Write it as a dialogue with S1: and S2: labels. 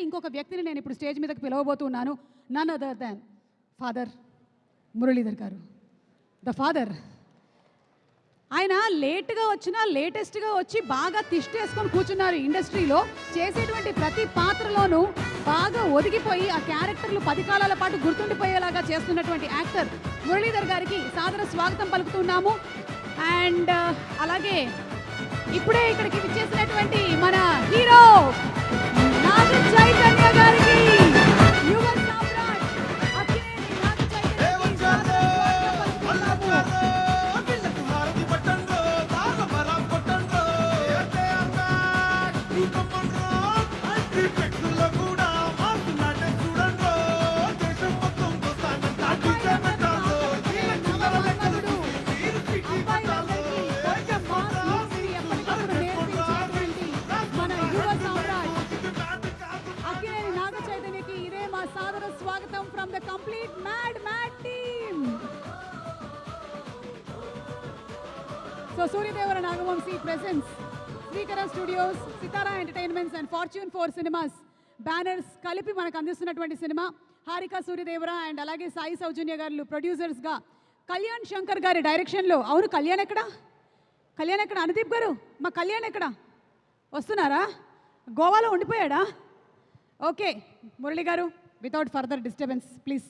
S1: ఇంకొక వ్యక్తిని నేను ఇప్పుడు స్టేజ్ మీదకి పిలవబోతున్నాను. None other than father Muralidhar garu, the father. ఆయన లేట్గా వచ్చినా లేటెస్ట్గా వచ్చి బాగా తిష్టేసుకొని కూర్చున్నారు. ఇండస్ట్రీలో చేసేటువంటి ప్రతి పాత్రలోనూ బాగా ఒదిగిపోయి ఆ క్యారెక్టర్లు 10 కాలాల పాటు గుర్తుండిపోయేలాగా చేస్తున్నటువంటి యాక్టర్ మురళీధర్ గారికి సాదర స్వాగతం పలుకుతున్నాము. అండ్ అలాగే ఇప్పుడే ఇక్కడికి విచ్చేసినటువంటి మన హీరో నాగ చైతన్య గారికి యువ సామ్రాట్ అక్కినేని నాగ చైతన్య సాదర స్వాగతం from the complete mad team. So Suryadevara Naga Vamsi presents Srikara studios, Sithara entertainments and fortune 4 cinemas banners కలిపి మనకు అందిస్తున్నటువంటి సినిమా. హారిక సూర్యదేవర అండ్ అలాగే సాయి సౌజన్య గారు ప్రొడ్యూసర్స్గా, కళ్యాణ్ శంకర్ గారి డైరెక్షన్లో. అవును, కళ్యాణ్ ఎక్కడ? అనుదీప్ గారు, మా కళ్యాణ్ ఎక్కడ? వస్తున్నారా? గోవాలో ఉండిపోయాడా? ఓకే మురళి గారు, without further disturbance, please.